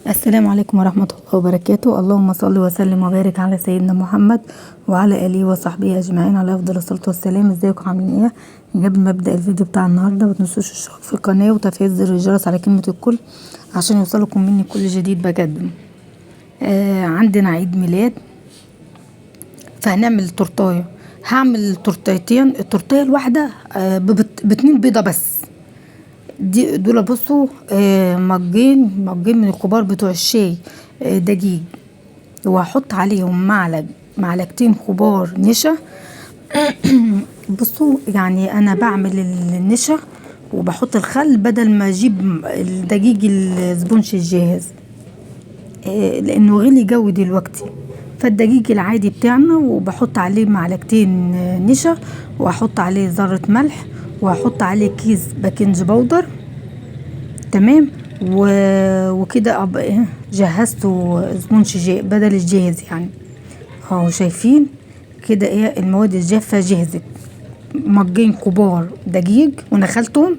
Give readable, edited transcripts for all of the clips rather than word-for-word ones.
السلام عليكم ورحمة الله وبركاته. اللهم صل وسلم وبارك على سيدنا محمد وعلى آله وصحبه أجمعين على أفضل الصلاة والسلام. ازيكم عاملين ايه؟ قبل ما أبدأ الفيديو بتاع النهاردة متنسوش الاشتراك في القناة وتفعيل زر الجرس على كلمة الكل عشان يوصلكم مني كل جديد بقدم. عندنا عيد ميلاد فهنعمل تورتايه. هعمل تورتايتين، التورتايه الواحدة باتنين بيضة بس. دول بصوا مجين من الكبار بتوع الشاي، دقيق، وهحط عليهم معلقتين كبار نشا. بصوا يعني انا بعمل النشا وبحط الخل بدل ما اجيب الدقيق السبونش الجاهز، لانه غلي قوي دلوقتي. فالدقيق العادي بتاعنا وبحط عليه معلقتين نشا، واحط عليه ذرة ملح، وهحط عليه كيس باكنج باودر. تمام. وكده ابقى جهزته سبونج بدل الجاهز يعني. اهو شايفين كده ايه المواد الجافة جهزت. مجين كبار دقيق ونخلتهم،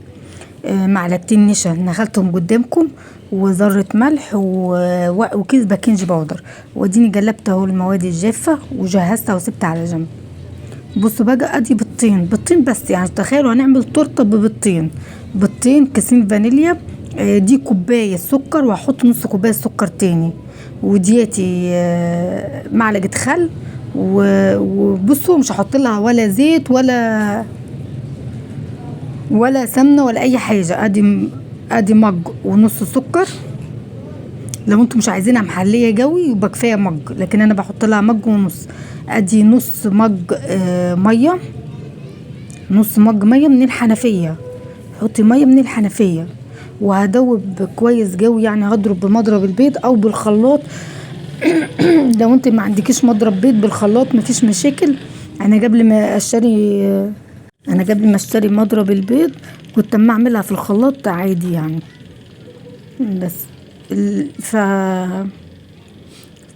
معلقتين نشا نخلتهم قدامكم، وذرة ملح وكيس باكنج باودر. واديني قلبت اهو المواد الجافة وجهزتها وسبتها على جنب. بصوا بقى ادي بيضتين بس، يعني تخيلوا هنعمل تورته بيضتين كيسين فانيليا. دي كوبايه سكر، وهحط نص كوبايه سكر تاني، ودياتي معلقه خل. وبصوا مش هحط لها ولا زيت ولا سمنه ولا اي حاجه. ادي مج ونص سكر. لو انتم مش عايزينها محليه قوي يبقى كفايه مج، لكن انا بحط لها مج ونص. ادي نص مج ميه، نص مج ميه من الحنفيه. حطي ميه من الحنفيه وهدوب كويس قوي، يعني هضرب بمضرب البيض او بالخلاط. لو انت ما عندكيش مضرب بيض بالخلاط مفيش مشاكل. انا قبل ما اشتري مضرب البيض كنت اما اعملها في الخلاط عادي يعني. بس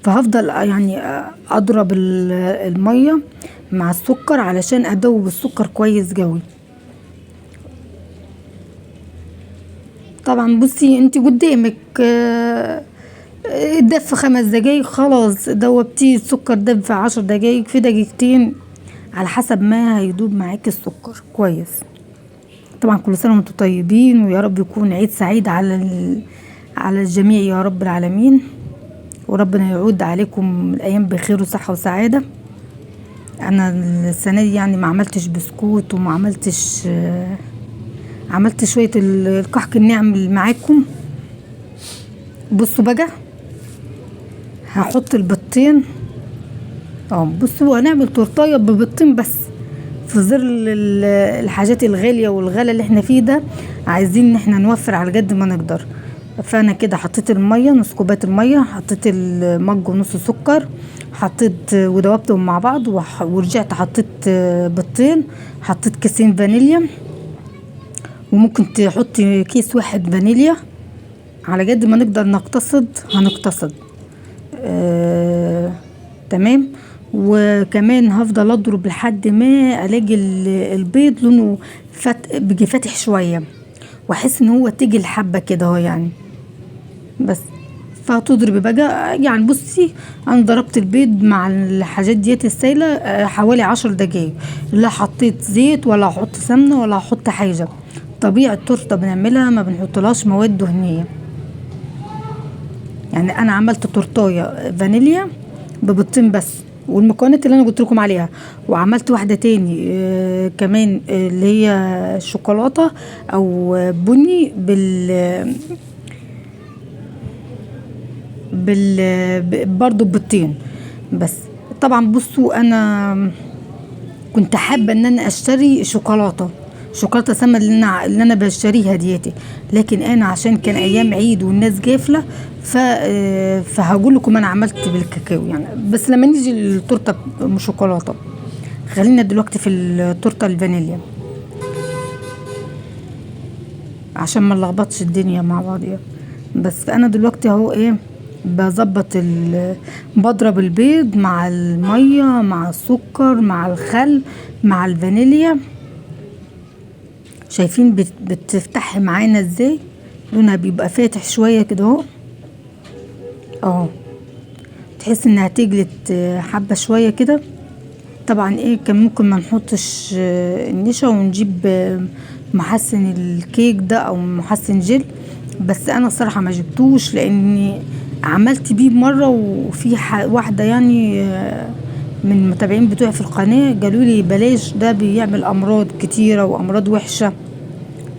فهفضل يعني اضرب الميه مع السكر علشان ادوب السكر كويس قوي. طبعا بصي انت قدامك دف 5 دقايق خلاص دوبتيه. السكر دب في 10 دقايق، في دقيقتين على حسب ما هيدوب معاك السكر كويس. طبعا كل سنه وانتم طيبين، ويا رب يكون عيد سعيد على الجميع يا رب العالمين، وربنا يعود عليكم الايام بخير وصحه وسعاده. انا السنه دي يعني ما عملتش بسكوت وما عملتش عملت شويه الكحك الناعم معاكم. بصوا بقى هحط البيضتين. بصوا هنعمل تورتايه ببيضتين بس في ظل الحاجات الغاليه والغلا اللي احنا فيه ده. عايزين ان احنا نوفر على قد ما نقدر. فانا كده حطيت الميه، نص كوبايه الميه، حطيت المج ونص سكر، حطيت ودوبتهم مع بعض، ورجعت حطيت بيضتين، حطيت كيسين فانيليا. وممكن تحطي كيس واحد فانيليا على قد ما نقدر هنقتصد. تمام. وكمان هفضل اضرب لحد ما الاقي البيض لونه بيجي فاتح شويه، واحس ان هو تيجي الحبه كده اهو يعني. بس فهتضربي بقى يعني. بصي انا ضربت البيض مع الحاجات ديت السايله حوالي 10 دقايق. لا حطيت زيت ولا احط سمنه ولا احط حاجه. طبيعي التورته بنعملها ما بنحطلهاش مواد دهنيه. يعني انا عملت تورتايه فانيليا ببيضتين بس، والمكونات اللي انا قلت لكم عليها. وعملت واحده تاني كمان اللي هي شوكولاته او بني برضو ببيضتين بس. طبعا بصوا انا كنت حابه ان انا اشتري شوكولاته سما اللي انا بشتريها ديتي، لكن انا عشان كان ايام عيد والناس جافله فهقول لكم انا عملت بالكاكاو يعني. بس لما نيجي التورته شوكولاته، خلينا دلوقتي في التورته الفانيليا عشان ما نلخبطش الدنيا مع بعضيها. بس انا دلوقتي اهو ايه بظبط بضرب البيض مع الميه مع السكر مع الخل مع الفانيليا. شايفين بتفتح معانا ازاي؟ لونها بيبقى فاتح شويه كده اهو. اهو. تحس انها تجلت حبة شوية كده. طبعا ايه كان ممكن ما نحطش النشا ونجيب محسن الكيك ده او محسن جل، بس انا الصراحة ما جبتوش لاني عملت بيه مرة، وفي واحدة يعني من المتابعين بتوعي في القناة قالوا لي بلاش ده بيعمل امراض كتيرة وامراض وحشة،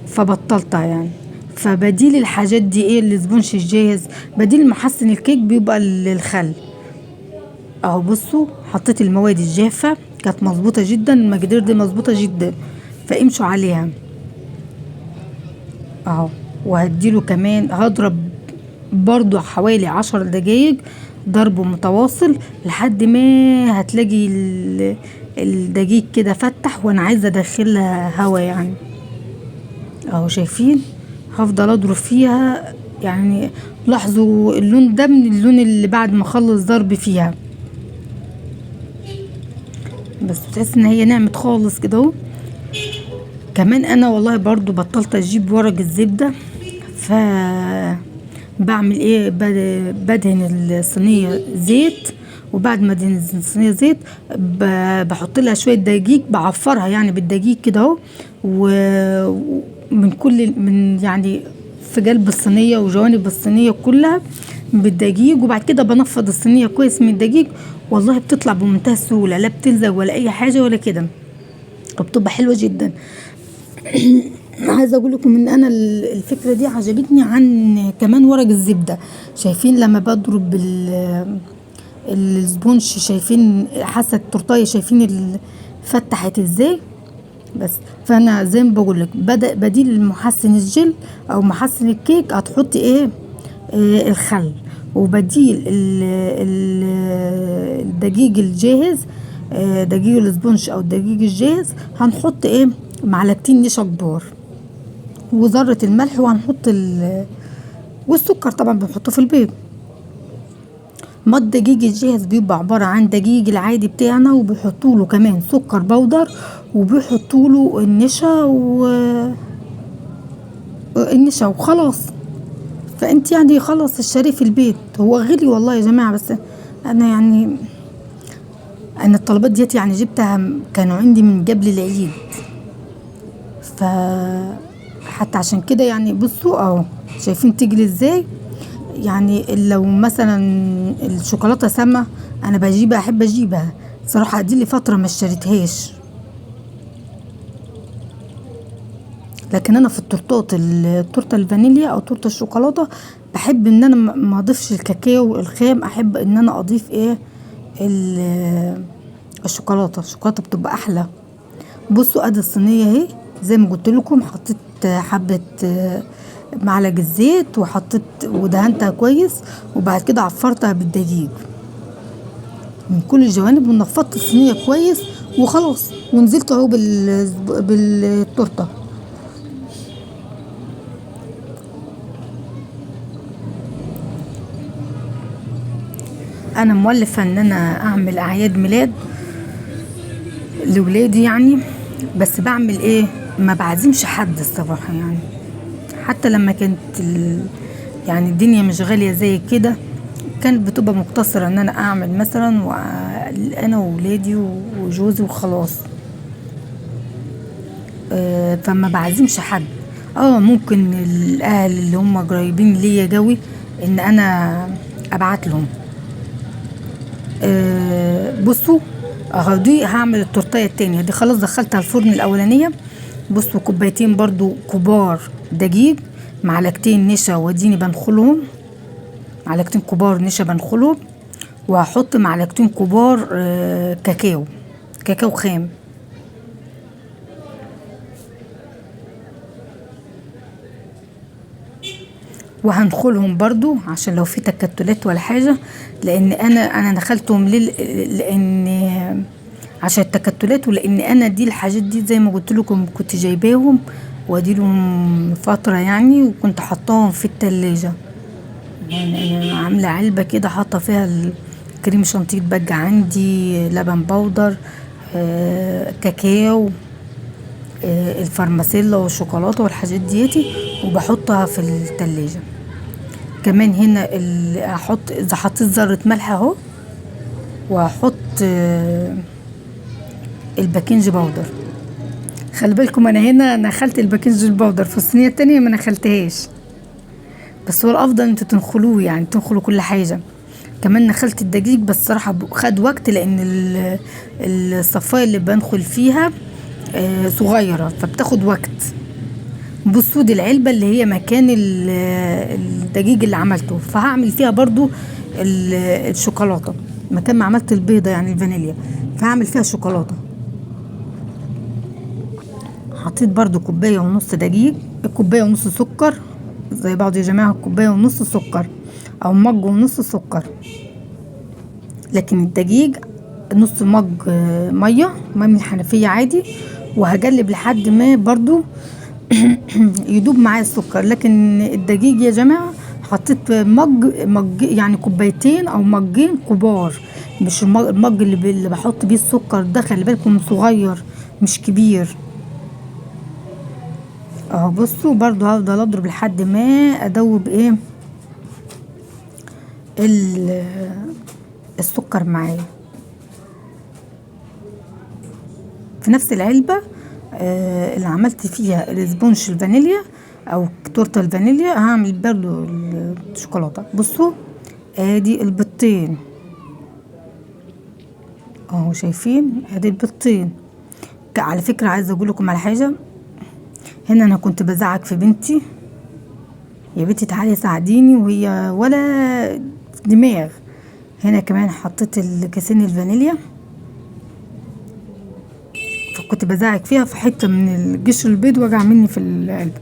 فبطلتها يعني. فبديل الحاجات دي ايه الاسبونج الجاهز، بديل محسن الكيك بيبقى الخل. اهو بصوا حطيت المواد الجافة كانت مظبوطة جدا، المقادير دي مظبوطة جدا، فامشوا عليها اهو. وهديله كمان هضرب برضو حوالي 10 دقايق ضرب متواصل لحد ما هتلاقي الدقيق كده فتح، وانا عايزة ادخلها هوا يعني. اهو شايفين هفضل اضرب فيها يعني. لاحظوا اللون ده من اللون اللي بعد ما اخلص ضرب فيها، بس بتحس ان هي نعمت خالص كده اهو. كمان انا والله برضو بطلت اجيب ورق الزبدة، ف بعمل ايه بدهن الصينية زيت، وبعد ما ادهن الصينية زيت بحط لها شوية دقيق، بعفرها يعني بالدقيق كده اهو، ومن كل من يعني في قلب الصينية وجوانب الصينية كلها بالدقيق، وبعد كده بنفض الصينية كويس من الدقيق. والله بتطلع بمنتهى السهولة، لا بتلزق ولا اي حاجة ولا كده، وبتبقى حلوة جدا. عايزه اقول لكم ان انا الفكره دي عجبتني عن كمان ورق الزبده. شايفين لما بضرب السبونج، شايفين حاسه التورتايه، شايفين فتحت ازاي. بس فانا زي ما بقول لك بديل محسن الجل او محسن الكيك هتحطي ايه الخل، وبديل الدقيق الجاهز، دقيق الاسبونج او الدقيق الجاهز هنحط ايه معلقتين نشا كبار وذرة الملح، وهنحط والسكر طبعا بنحطه في البيض. ما الدقيق الجاهز بيبقى عبارة عن دقيق العادي بتاعنا، وبيحطوا له كمان سكر بودر، وبيحطوا له النشا وخلاص. فانت يعني خلاص الشري في البيت. هو غلي والله يا جماعة، بس انا يعني انا الطلبات ديت يعني جبتها كانوا عندي من قبل العيد، ف حتى عشان كده يعني. بصوا اهو شايفين تجلي ازاي يعني. لو مثلا الشوكولاته سامه انا بجيبها، احب اجيبها صراحه، دي لي فتره ما اشتريتهاش. لكن انا في التورته الفانيليا او تورته الشوكولاته بحب ان انا ما اضيفش الكاكاو الخام، احب ان انا اضيف ايه الشوكولاته بتبقى احلى. بصوا ادي الصينيه اهي، زي ما قلت لكم حطيت حبه معلقه زيت، وحطيت ودهنتها كويس، وبعد كده عفرتها بالدقيق من كل الجوانب، ونفضت الصينيه كويس وخلاص، ونزلت اهو بالتورته. انا مولفه ان انا اعمل اعياد ميلاد لولادي يعني، بس بعمل ايه ما بعزمش حد الصراحه يعني. حتى لما كانت يعني الدنيا مش غاليه زي كده، كانت بتبقى مقتصره ان انا اعمل مثلا انا وولادي وجوزي وخلاص. فما بعزمش حد. ممكن الاهل اللي هم قريبين ليا قوي ان انا ابعت لهم. بصوا اهو دي هعمل التورتيه التانية دي، خلاص دخلتها الفرن الاولانيه. بصوا كوبايتين برضو كبار دقيق، معلقتين نشا واديني بنخلهم، معلقتين كبار نشا بنخلهم، وهحط معلقتين كبار كاكاو خام، وهنخلهم برضو عشان لو في تكتلات ولا حاجة، لان انا دخلتهم لان عشان التكتلات، ولان انا دي الحاجات دي زي ما قلت لكم كنت جايباهم وادي لهم فترة يعني، وكنت حطاهم في التلاجة يعني. انا عاملة علبة كده حاطة فيها الكريم شانتيه بقى عندي، لبن بودر، كاكاو، الفارماسيلا والشوكولاتة والحاجات ديتي، وبحطها في التلاجة. كمان هنا هحط اذا حطيت ذرة ملح اهو، وهحط الباكنج باودر. خلي بالكم انا هنا نخلت الباكنج الباودر في الصينية التانية ما نخلتهاش، بس هو الافضل انتوا تنخلوه، يعني تنخلوا كل حاجة. كمان نخلت الدقيق بس صراحة خد وقت، لان الصفاية اللي بنخل فيها صغيرة فبتاخد وقت. بصوا دي العلبة اللي هي مكان الدقيق اللي عملته، فهعمل فيها برضو الشوكولاتة مكان ما عملت البيضة يعني الفانيليا، فهعمل فيها شوكولاتة. حطيت برضو كوباية ونص دقيق، كوباية ونص سكر زي بعض يا جماعة، كوباية ونص سكر او مج ونص سكر، لكن الدقيق نص مج مية من الحنفية عادي، وهقلب لحد ما برضو يدوب معايا السكر. لكن الدقيق يا جماعة حطيت مج يعني كوبايتين او مجين كبار، مش المج اللي بحط بيه السكر ده، خلي بالكم صغير مش كبير اهو. بصوا برضو هفضل اضرب لحد ما ادوب ايه السكر معايا. في نفس العلبة اللي عملت فيها الاسبونج الفانيليا او تورته الفانيليا هعمل برضو الشوكولاته. بصوا ادي البيضتين اهو، شايفين ادي البيضتين. على فكره عايزه اقول لكم على حاجه، هنا انا كنت بزعق في بنتي، يا بنتي تعالي ساعديني، وهي ولا دماغ. هنا كمان حطيت الكيسين الفانيليا، فكنت بزعق فيها في حته من القشر البيض وجع مني في القلب.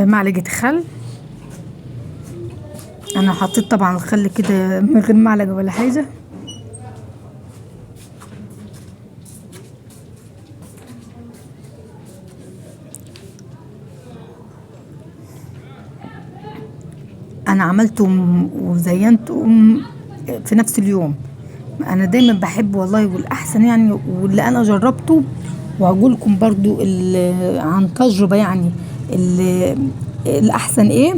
معلقه خل، انا حطيت طبعا الخل كده من غير معلقه ولا حاجه. انا عملته وزينته في نفس اليوم. انا دايما بحب والله، والاحسن يعني واللي انا جربته وهقول لكم برضو عن تجربه يعني الاحسن ايه،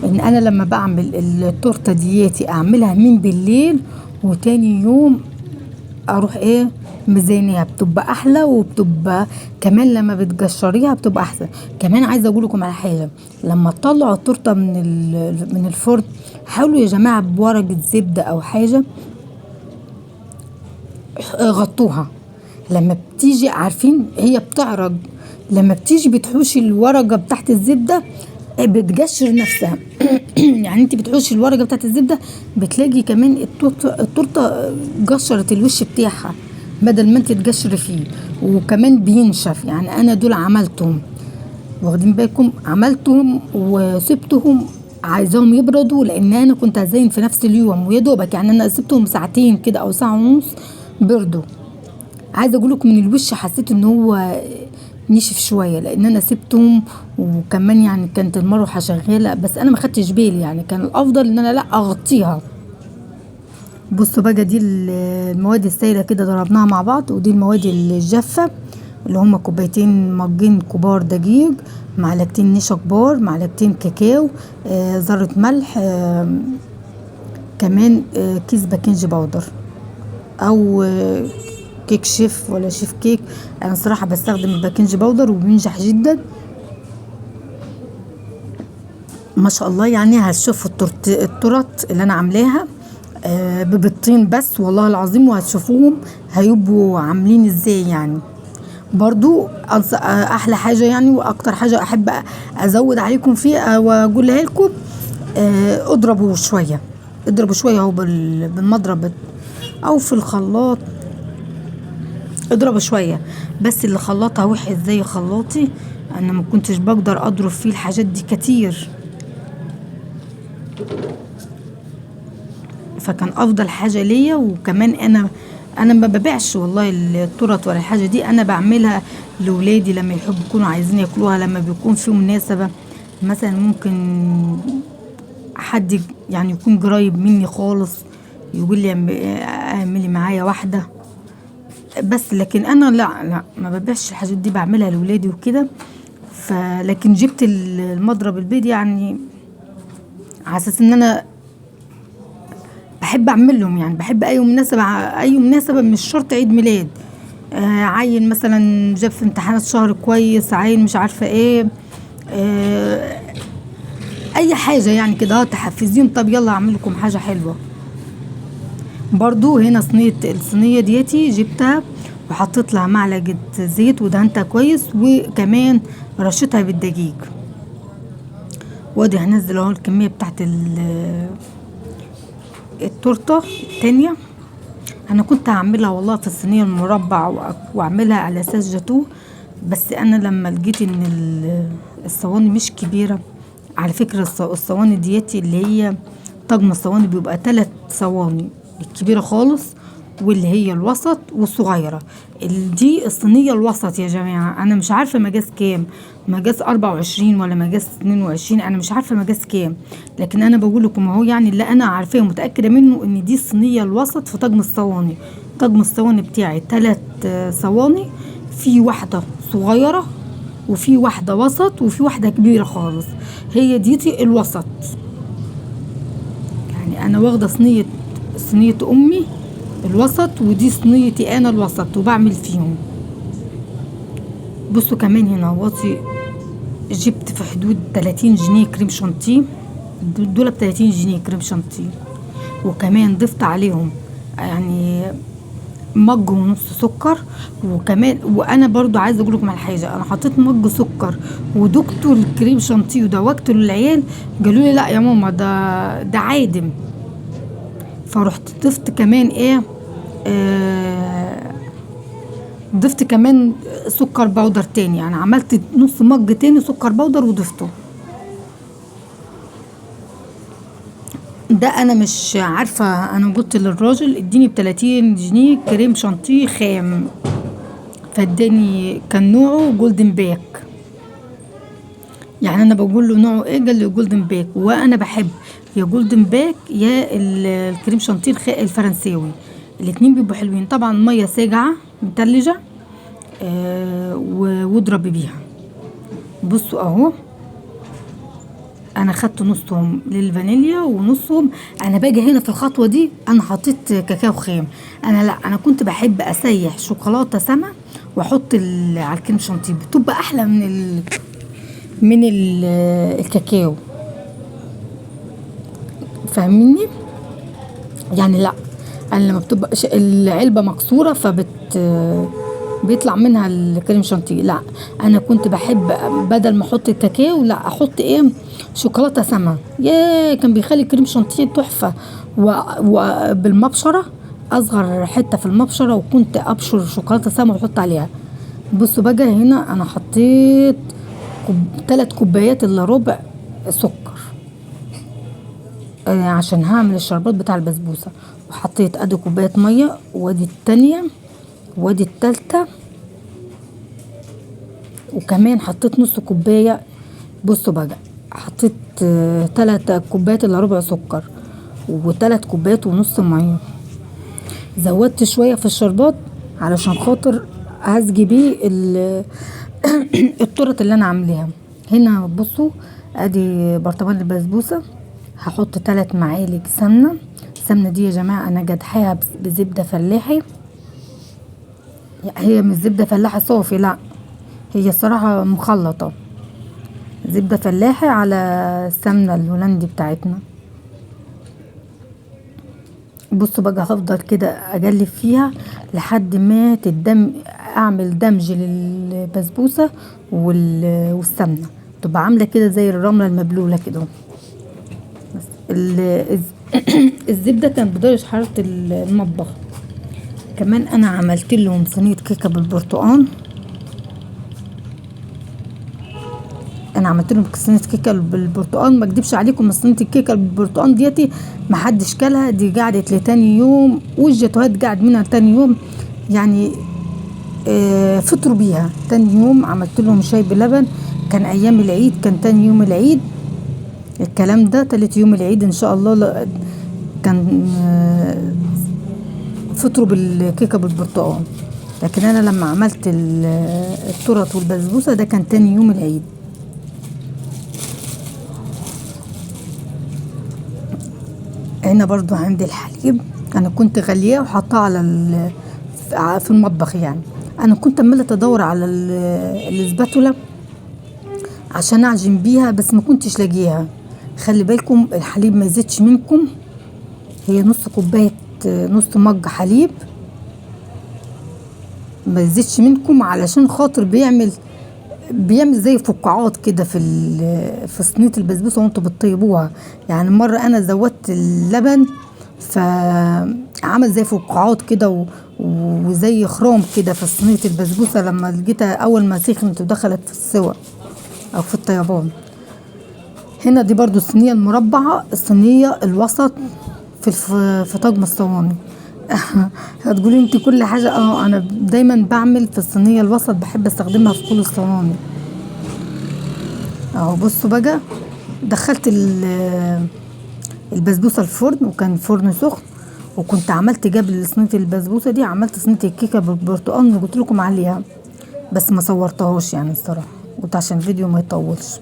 ان انا لما بعمل التورته دياتي اعملها من بالليل، وتاني يوم اروح ايه مزينيها، بتبقى احلى، وبتبقى كمان لما بتقشريها بتبقى احسن. كمان عايزه اقول لكم على حاجه، لما تطلعوا التورته من الفرن حاولوا يا جماعه بورقه زبده او حاجه غطوها. لما بتيجي عارفين هي بتعرج، لما بتيجي بتحوشي الورقه بتاعت الزبده بتقشر نفسها يعني انت بتحوشي الورقه بتاعت الزبده بتلاقي كمان التورته قشرت الوش بتاعها بدل ما انت تقشري فيه، وكمان بينشف. يعني انا دول عملتهم، واخدين بالكم، عملتهم وسبتهم عايزاهم يبردوا، لان انا كنت هزين في نفس اليوم ويا دوبك، يعني انا سبتهم ساعتين كده او ساعه ونص بردوا. عايزه اقول لكم من الوش حسيت ان هو نشف شويه، لان انا سبتهم، وكمان يعني كانت المروحه شغاله، بس انا ما خدتش بالي، يعني كان الافضل ان انا لا اغطيها. بصوا بقى دي المواد السائله كده ضربناها مع بعض، ودي المواد الجافه اللي هما كوبايتين مجين كبار دقيق، معلقتين نشا كبار، معلقتين كاكاو، ذره ملح، كمان كيس باكنج باودر او كيك شيف ولا شيف كيك. انا صراحه بستخدم الباكنج باودر وبينجح جدا ما شاء الله. يعني هتشوفوا التورت اللي انا عاملاها ببيضتين بس والله العظيم، وهتشوفوهم هيبقوا عاملين ازاي. يعني برضو احلى حاجه يعني، واكتر حاجه احب ازود عليكم فيها واقولها لكم، اضربوا شويه، اضربوا شويه اهو بالمضرب او في الخلاط، اضربوا شويه. بس اللي خلاطها وحش زي خلاطي انا ما كنتش بقدر اضرب فيه الحاجات دي كتير، فكان افضل حاجه ليا. وكمان انا ما ببيعش والله التورت ولا الحاجه دي، انا بعملها لاولادي لما يحبوا يكونوا عايزين ياكلوها، لما بيكون في مناسبه مثلا، ممكن حد يعني يكون قريب مني خالص يقول لي اعملي معايا واحده بس. لكن انا لا ما ببيعش الحاجات دي، بعملها لاولادي وكده. لكن جبت المضرب البيض يعني على اساس ان انا بحب اعملهم، يعني بحب اي مناسبة، اي مناسبة مش شرط عيد ميلاد. عيل مثلا جاب في امتحانات شهر كويس، عيل مش عارفة ايه، آه اي حاجة يعني كده تحفزيهم، طب يلا اعمل لكم حاجة حلوة. برضو هنا الصينية ديتي جبتها وحطيت لها معلقة زيت ودهنتها كويس، وكمان رشتها بالدقيق. وادي هنزل اهو الكمية بتاعت التورتة التانية. انا كنت هعملها والله في الصينية المربع واعملها على اساس جاتوه، بس انا لما لقيت ان الصواني مش كبيرة. على فكرة الصواني ديتي اللي هي طقم الصواني بيبقى 3 صواني، الكبيرة خالص واللي هي الوسط والصغيرة. دي الصينية الوسط يا جماعة، انا مش عارفة مقاس كام، مقاس 24 ولا مقاس 22، انا مش عارفة مقاس كام، لكن انا بقول لكم اهو يعني اللي انا عارفاه متأكدة منه ان دي الصينية الوسط في طقم الصواني. طقم الصواني بتاعي 3 صواني، في واحدة صغيرة وفي واحدة وسط وفي واحدة كبيرة خالص، هي ديتي الوسط. يعني انا واخدة صينية امي الوسط، ودي صينيتي انا الوسط وبعمل فيهم. بصوا كمان هنا واطي، جبت في حدود 30 جنيه كريم شانتيه، دول ب30 جنيه كريم شانتيه، وكمان ضفت عليهم يعني مج ونص سكر. وكمان وانا برضو عايزه اقول لكم على حاجه، انا حطيت مج سكر ودقته الكريم شانتيه ودوقته للعيال، قالوا لي لا يا ماما ده عادم. فرحت ضفت كمان ايه، ضفت كمان سكر بودر تاني، يعني عملت نص مج تاني سكر بودر وضفته. ده انا مش عارفه، انا قلت للراجل اديني ب30 جنيه كريم شانتيه خام، فاداني كان نوعه جولدن باك. يعني انا بقول له نوعه ايه، قال لي جولدن باك، وانا بحب يا جولدن باك يا الكريم شانتيه الفرنساوي، الاتنين بيبقوا حلوين. طبعا ميه ساقعه متلجه واضربي بيها. بصوا اهو انا خدت نصهم للفانيليا ونصهم، انا باجي هنا في الخطوه دي انا حطيت كاكاو خام. انا كنت بحب اسيح شوكولاته سما واحط على الكريم شانتيه، بتبقى احلى من الكاكاو، فاهميني؟ يعني لا، انا لما بتبقى العلبه مكسوره بيطلع منها الكريم شانتيه، لا انا كنت بحب بدل ما احط الكاكاو لا احط ايه، شوكولاته سما، كان بيخلي الكريم شانتيه تحفه. وبالمبشره اصغر حته في المبشره، وكنت ابشر شوكولاته سما واحط عليها. بصوا بقى هنا انا حطيت 3 كوبايات الا ربع سكر عشان هعمل الشربات بتاع البسبوسه، وحطيت ادي كوبايه ميه، وادي التانية وادي التالتة، وكمان حطيت نص كوبايه. بصوا بقى حطيت 3 كوبايات الا ربع سكر، و3 كوبايات ونص ميه. زودت شويه في الشربات علشان خاطر هسقي بيه التورت اللي انا عاملاها. هنا بصوا ادي برطمان البسبوسه، هحط 3 معالق سمنه. السمنه دي يا جماعه انا جدحاها بزبده فلاحي، هي مش زبده فلاحي صافي، لا هي الصراحه مخلطه زبده فلاحي على السمنه الهولندي بتاعتنا. بصوا بقى هفضل كده اجلب فيها لحد ما اعمل دمج للبسبوسه والسمنه، تبقى عامله كده زي الرمله المبلوله كده. الزبده كانت بدرجه حراره المطبخ. كمان انا عملت لهم صينيه كيكه بالبرتقال، انا عملت لهم صينيه كيكه بالبرتقال، ما اكدبش عليكم صينيه الكيكه بالبرتقال ديتي ما حدش كلها، دي قعدت لتاني يوم، والجاتوهات قعد منها تاني يوم، يعني فطروا بيها تاني يوم. عملت لهم شاي بلبن، كان ايام العيد، كان تاني يوم العيد الكلام ده، تالت يوم العيد ان شاء الله كان فطروا بالكيكه بالبرتقال. لكن انا لما عملت التورت والبسبوسه ده كان تاني يوم العيد. هنا برضو عندي الحليب، انا كنت غلياه وحطاه على في المطبخ. يعني انا كنت عماله ادور على الاسباتولا عشان اعجن بيها، بس ما كنتش لاقيها. خلي بالكم الحليب ما يزيدش منكم، هي نص كوبايه، نص مج حليب، ما يزيدش منكم، علشان خاطر بيعمل زي فقاعات كده في صينيه البسبوسه وانتوا بتطيبوها. يعني مره انا زودت اللبن فعمل زي فقاعات كده وزي خرام كده في صينيه البسبوسه لما لقيتها اول ما سخنت ودخلت في السوا او في الطيبان. هنا دي برضو الصينيه المربعه، الصينيه الوسط في طاجن الصواني. هتقولي انت كل حاجه، انا دايما بعمل في الصينيه الوسط، بحب استخدمها في كل الصواني. اهو بصوا بقى، دخلت البسبوسه الفرن، وكان الفرن سخن، وكنت عملت قبل صينيه البسبوسه دي عملت صينيه الكيكه بالبرتقال اللي قلت لكم عليها، بس ما صورتهاش يعني الصراحه، قلت عشان الفيديو ما يطولش.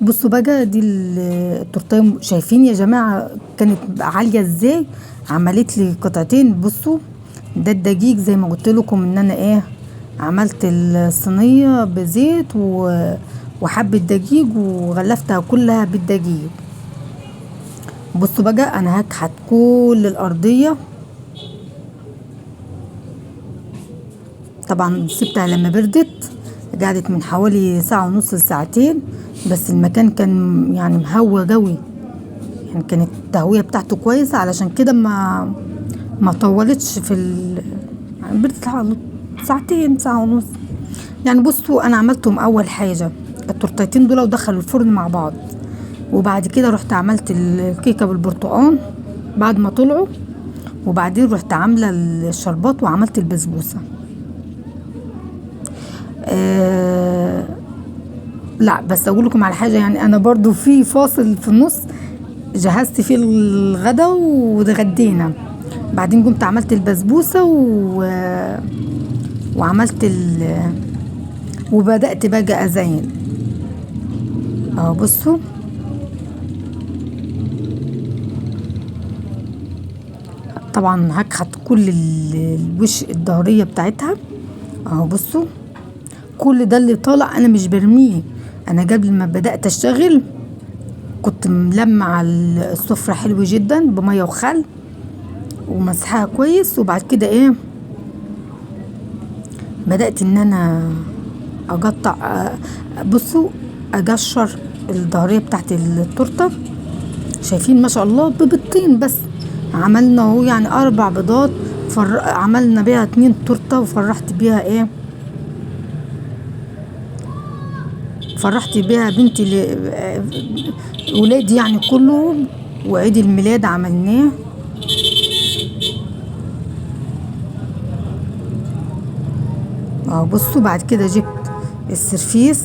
بصوا بقى دي التورتيه، شايفين يا جماعه كانت عاليه ازاي؟ عملت لي قطعتين. بصوا ده الدقيق زي ما قلت لكم ان انا عملت الصينيه بزيت وحبه دقيق وغلفتها كلها بالدقيق. بصوا بقى انا هكحت كل الارضيه، طبعا سبتها لما بردت، قعدت من حوالي ساعه ونص لساعتين، بس المكان كان يعني مهوى قوي، يعني كانت التهويه بتاعته كويسه، علشان كده ما طولتش يعني بردت ساعتين، ساعه ونص يعني. بصوا انا عملتهم اول حاجه التورتيتين دول ودخلوا الفرن مع بعض، وبعد كده رحت عملت الكيكه بالبرتقال بعد ما طلعوا، وبعدين رحت عامله الشربات وعملت البسبوسه. لا بس اقول لكم على حاجه، يعني انا برضو في فاصل في النص جهزت فيه الغدا واتغدينا، بعدين قمت عملت البسبوسه وعملت وبدأت بقى ازين. اهو بصوا طبعا هكحت كل الوش الظهريه بتاعتها. اهو بصوا كل ده اللي طالع انا مش برميه، انا قبل ما بدأت اشتغل كنت ملمع السفرة حلو جدا بمية وخل ومسحها كويس، وبعد كده بدأت ان انا اقطع. بصوا اقشر الظهرية بتاعت التورتة، شايفين ما شاء الله ببيضتين بس، عملنا اهو يعني 4 بيضات، عملنا بيها 2 تورتة، وفرحت بيها فرحت بيها بنتي ولادي يعني كله، وعيد الميلاد عملناه. بصوا بعد كده جبت السرفيس،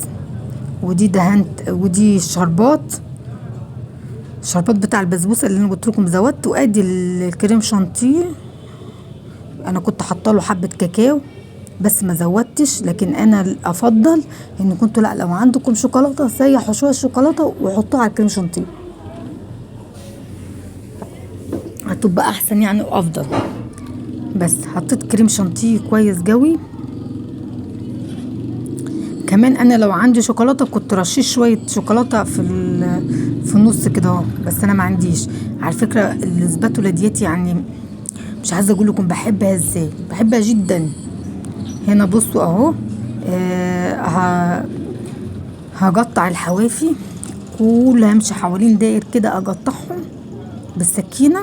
ودي دهنت، ودي الشربات بتاع البسبوسه اللي انا قلت لكم زودت، وادي الكريم شانتيه انا كنت حاطه له حبه كاكاو بس ما زودتش، لكن انا افضل ان كنتوا لا لو عندكم شوكولاته سيحوا شويه شوكولاته وحطوها على الكريم شانتيه، هتبقى احسن يعني وافضل. بس حطيت كريم شانتيه كويس قوي. كمان انا لو عندي شوكولاته كنت رشيش شويه شوكولاته في النص كده اهو، بس انا ما عنديش. على فكره الاسباتولا ديت يعني مش عايزه اقول لكم بحبها ازاي، بحبها جدا. هنا بصوا اهو هقطع الحوافي كلها، همشي حوالين داير كده اقطعهم بالسكينه،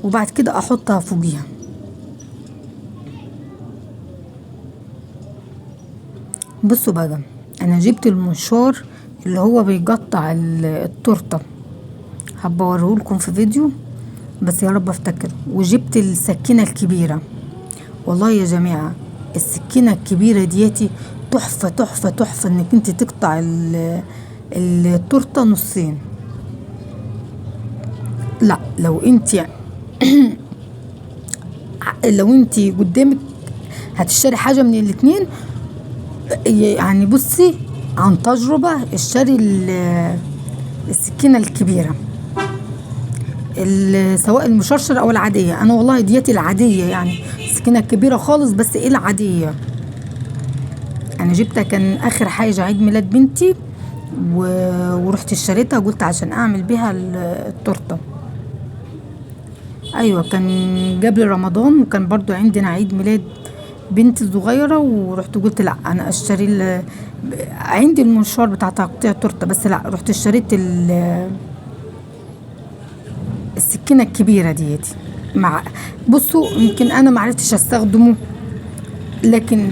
وبعد كده احطها فوقيها. بصوا بقى انا جبت المنشار اللي هو بيقطع التورته، هبقى اوريهولكم في فيديو بس يا رب افتكر. وجبت السكينه الكبيره، والله يا جماعه السكينه الكبيره ديتي تحفه تحفه تحفه، انك انت تقطع التورته نصين. لا لو انت قدامك هتشتري حاجه من الاتنين، يعني بصي عن تجربه اشتري السكينه الكبيره. سواء المشرشر او العاديه. انا والله ديتي العاديه، يعني السكينه الكبيره خالص، بس ايه العاديه. انا جبتها كان اخر حاجه عيد ميلاد بنتي ورحت اشتريتها، قلت عشان اعمل بيها التورته. ايوه كان قبل رمضان، وكان برضو عندنا عيد ميلاد بنتي الصغيره، ورحت قلت لا انا اشتري عندي المنشار بتاع تقطيع التورته، بس لا رحت اشتريت السكينه الكبيره ديتي. مع بصوا يمكن انا معرفتش استخدمه، لكن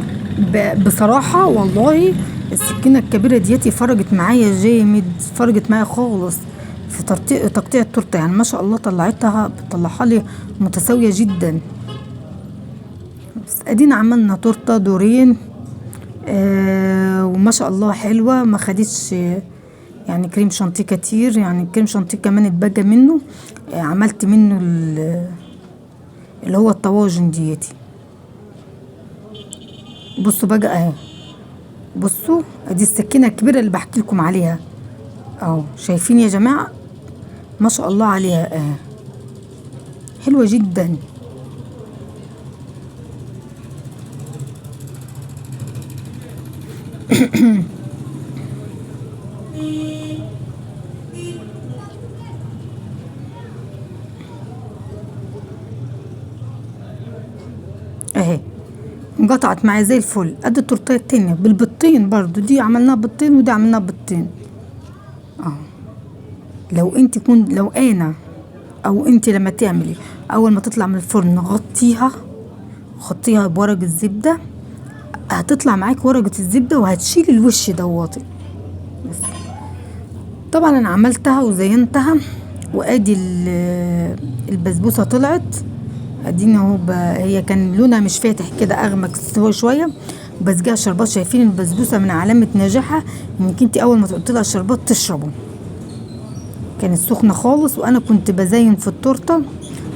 بصراحه والله السكينه الكبيره ديتي فرجت معايا جامد، فرجت معايا خالص في تقطيع التورته. يعني ما شاء الله بتطلعها لي متساويه جدا. بس ادينا عملنا تورته دورين، وما شاء الله حلوه، ما خدتش يعني كريم شانتيه كتير، يعني كريم شانتيه كمان اتبقى منه. عملت منه اللي هو الطواجن ديتي. بصوا بقى اهي، بصوا ادي السكينه الكبيره اللي بحكي لكم عليها اهو، شايفين يا جماعه؟ ما شاء الله عليها اهي، حلوه جدا. اهي انقطعت معايا زي الفل. ادي التورتيه التانية بالبطين برضو، دي عملناها بطين ودي عملناها بطين. لو انا او انت لما تعملي اول ما تطلع من الفرن غطيها بورق الزبده، هتطلع معاك ورقه الزبده وهتشيل الوش دواتي. طبعا انا عملتها وزينتها، وادي البسبوسه طلعت. اديني اهو هي كان لونها مش فاتح كده، اغمق شويه، وبسقيها شربات. شايفين البسبوسه من علامه نجاحها انك انت اول ما تحطي لها الشربات تشربه. كانت سخنه خالص، وانا كنت بزين في التورته،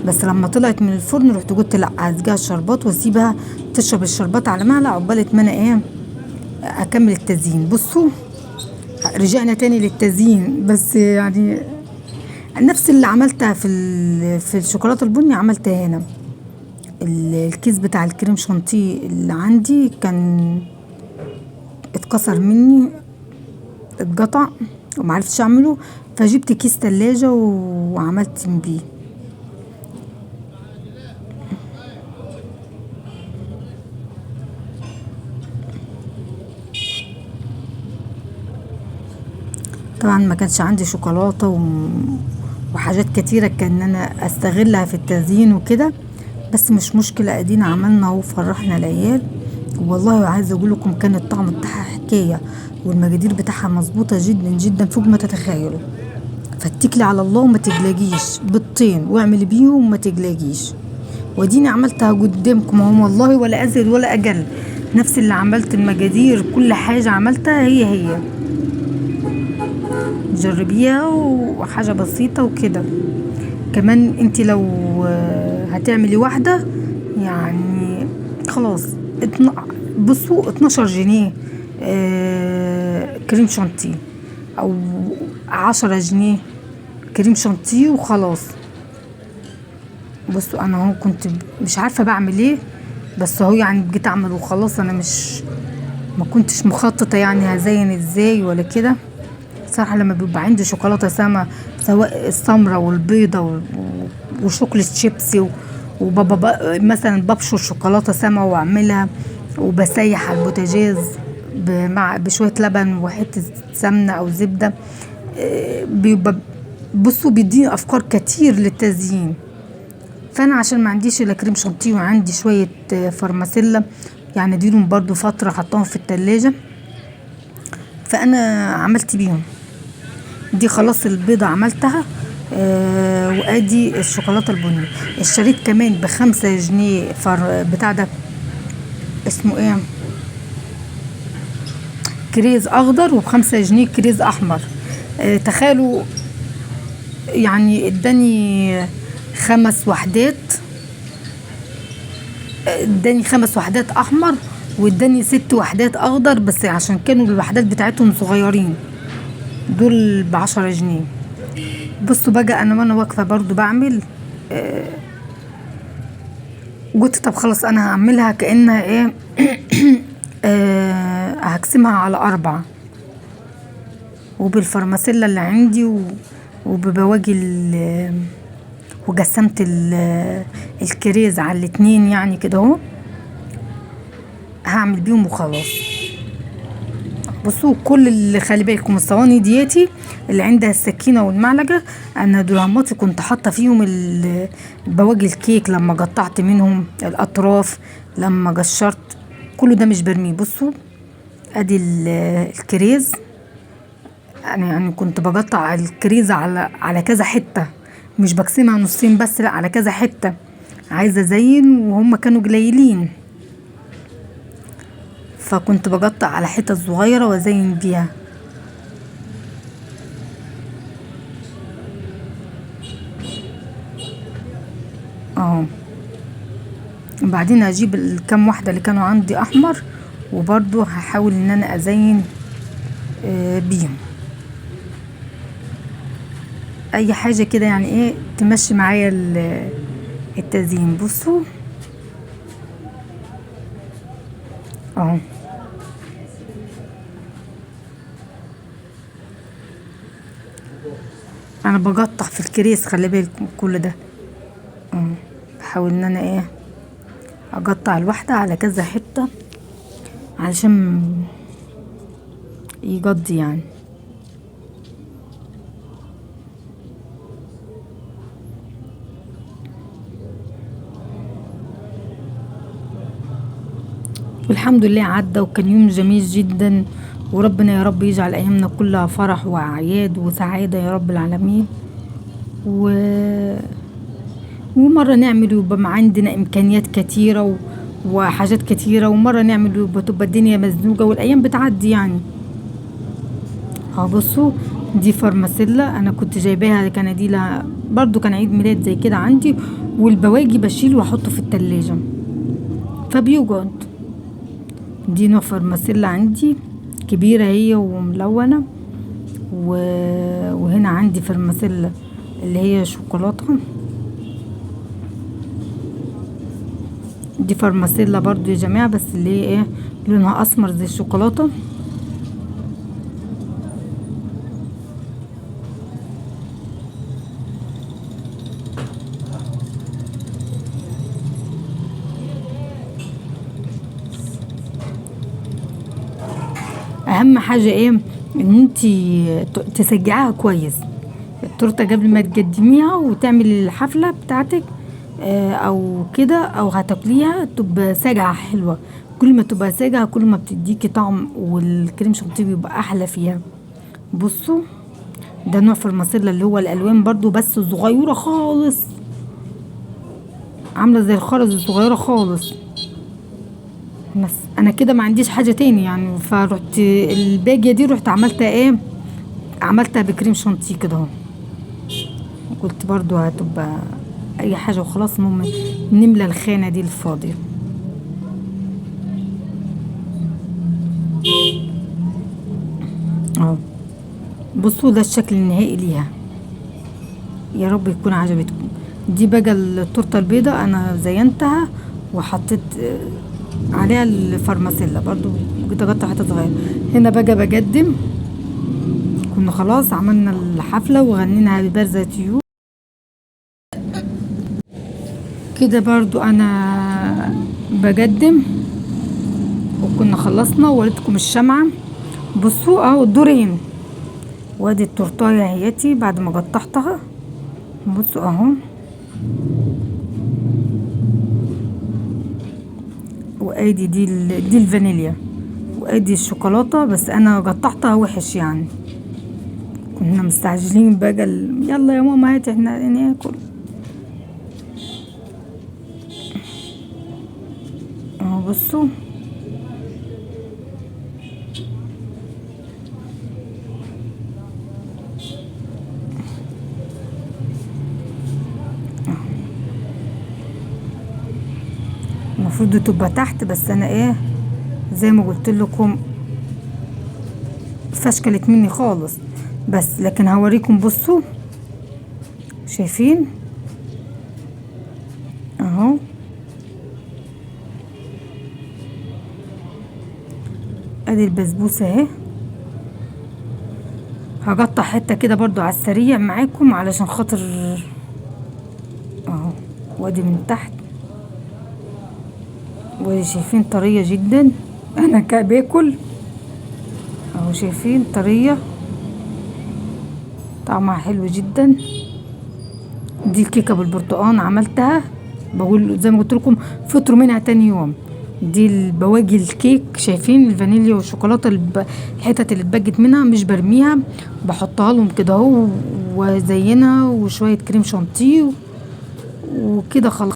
بس لما طلعت من الفرن رحت قلت لا هسقيها الشربات واسيبها تشرب الشربات على مهلها، عقبال ما انا اكمل التزيين. بصوا رجعنا تاني للتزيين، بس يعني نفس اللي عملتها في الشوكولاته البني عملتها هنا. الكيس بتاع الكريم شانتيه اللي عندي كان اتكسر مني، اتقطع ومعرفتش اعمله، فجبت كيس تلاجة وعملت بيه. طبعا ما كانش عندي شوكولاته وحاجات كتيره كان انا استغلها في التزيين وكده، بس مش مشكله، ادينا عملنا وفرحنا العيال. والله عايزه اقول لكم كان الطعم بتاعها حكايه، والمقادير بتاعها مظبوطه جدا جدا فوق ما تتخيلوا. فاتكلي على الله وما تقلقيش، بيضتين واعملي بيهم وما تقلقيش. وديني عملتها قدامكم اهو، والله ولا ازيد ولا اقل، نفس اللي عملت المقادير، كل حاجه عملتها هي جربيها، وحاجه بسيطه وكده. كمان انت لو هتعملي واحده يعني خلاص، بصوا 12 جنيه كريم شانتيه، او 10 جنيه كريم شانتيه وخلاص. بصوا انا اهو كنت مش عارفه بعمل ايه، بس اهو يعني جيت اعمل وخلاص. انا ما كنتش مخططه يعني هزين ازاي ولا كده. صراحه لما بيبقى عندي شوكولاته سما، سواء السمره والبيضه وشوكولاته شيبسي، وبابا مثلا ببشر شوكولاته سما واعملها وبسيح على البوتاجاز بشويه لبن وحته سمنه او زبده، بيبقى بصوا بيديني افكار كتير للتزيين. فانا عشان ما عنديش الا كريم شانتيه وعندي شويه فرماسيلا، يعني ديلهم برضو فتره حطاهم في التلاجة، فانا عملت بيهم. دي خلاص البيضه عملتها، وادي الشوكولاته البني. اشتريت كمان ب5 جنيه بتاع ده اسمه ايه، كريز اخضر، وب5 جنيه كريز احمر. تخيلوا يعني اداني 5 وحدات، اداني 5 وحدات احمر، واداني 6 وحدات اخضر، بس عشان كانوا الوحدات بتاعتهم صغيرين، دول ب10 جنيه. بصوا بقى انا وانا واقفه برضو بعمل، قلت طب خلاص انا هعملها كأنها ايه هقسمها على 4 وبالفرماسيلا اللي عندي وببواجي وقسمت الكريز على الاتنين يعني كده اهو، هعمل بيهم وخلاص. بصوا كل اللي خلي بالكم الصواني دياتي اللي عندها السكينه والمعلقه، انا دولاماتي كنت حاطه فيهم بواجي الكيك لما قطعت منهم الاطراف، لما قشرت كله ده مش برميه. بصوا ادي الكريز، يعني كنت بقطع الكريز على كذا حته، مش بقسمها نصين بس، لا على كذا حته، عايزه ازين وهم كانوا قليلين، فكنت بقطع على حتت صغيره وازين بيها. وبعدين اجيب الكام واحده اللي كانوا عندي احمر، وبرضو هحاول ان انا ازين بيهم اي حاجه كده يعني ايه تمشي معايا التزيين. بصوا اهو انا بقطع في الكريس، خلي بالكم كل ده بحاول ان انا ايه اقطع الواحده على كذا حته علشان يقضي يعني. والحمد لله عدى وكان يوم جميل جدا، وربنا يا رب يجعل ايامنا كلها فرح واعياد وسعاده يا رب العالمين. ومره نعمل ويبقى عندنا امكانيات كتيره وحاجات كتيره، ومره نعمل وتبقى الدنيا مزنوقه والايام بتعدي يعني. بصوا دي فرماسيلا انا كنت جايباها، كان دي برضو كان عيد ميلاد زي كده عندي، والبواجي بشيل واحطه في التلاجة فبيقعد. دي نوع فرماسيلا عندي كبيرة هي وملونة، وهنا عندي فرماسيلا اللي هي شوكولاتة، دي فرماسيلا برضو يا جماعة بس اللي هي ايه لونها اسمر زي الشوكولاتة. اهم حاجة ايه ان انتي تسجعيها كويس التورته قبل ما تقدميها وتعملي الحفلة بتاعتك او كده او هتاكليها تبقى ساجعة حلوة. كل ما تبقى ساجعة كل ما بتديكي طعم والكريم شانتيه بيبقى احلى فيها. بصوا ده نوع فرماسيلا اللي هو الالوان برضو بس صغيرة خالص، عاملة زي الخرز الصغيرة خالص. بس انا كده ما عنديش حاجة تاني يعني، فرحت الباقية دي رحت عملتها ايه، عملتها بكريم شانتيه كده اهو. قلت برضو هتبقى اي حاجة وخلاص، المهم نملى الخانة دي الفاضية. اهو بصوا ده الشكل النهائي ليها، يا رب يكون عجبتكم. دي بقى التورته البيضاء انا زينتها وحطيت عليها الفرماسيلا برضو كنت اقطع حته صغيره. هنا بقى بقدم، كنا خلاص عملنا الحفله وغنينا هابي بيرثداي تو يو كده برضو انا بقدم، وكنا خلصنا ووريتكم الشمعة. بصوا اهو الدورين، وادي التورتايه اهيتي بعد ما قطعتها. بصوا اهو، وادي دي الفانيليا، وادي الشوكولاته بس انا قطعتها وحش يعني، كنا مستعجلين بقى يلا يا ماما هاتي احنا ناكل. اهو بصوا المفروض تبقى تحت، بس انا ايه زي ما قلت لكم فشكلت مني خالص، بس لكن هوريكم. بصوا شايفين اهو. ادي البسبوسه اهي. هقطع حته كده برضو على السريع معاكم علشان خاطر اهو. وادي من تحت، وادي شايفين طريه جدا. انا باكل اهو، شايفين طريه طعمها حلو جدا. دي الكيكه بالبرتقال عملتها، بقول زي ما قلت لكم فطروا منها تاني يوم. دي البواجي الكيك، شايفين الفانيليا والشوكولاته الحتت اللي اتبقت منها مش برميها، بحطها لهم كده اهو وزينها وشويه كريم شانتيه وكده خلاص.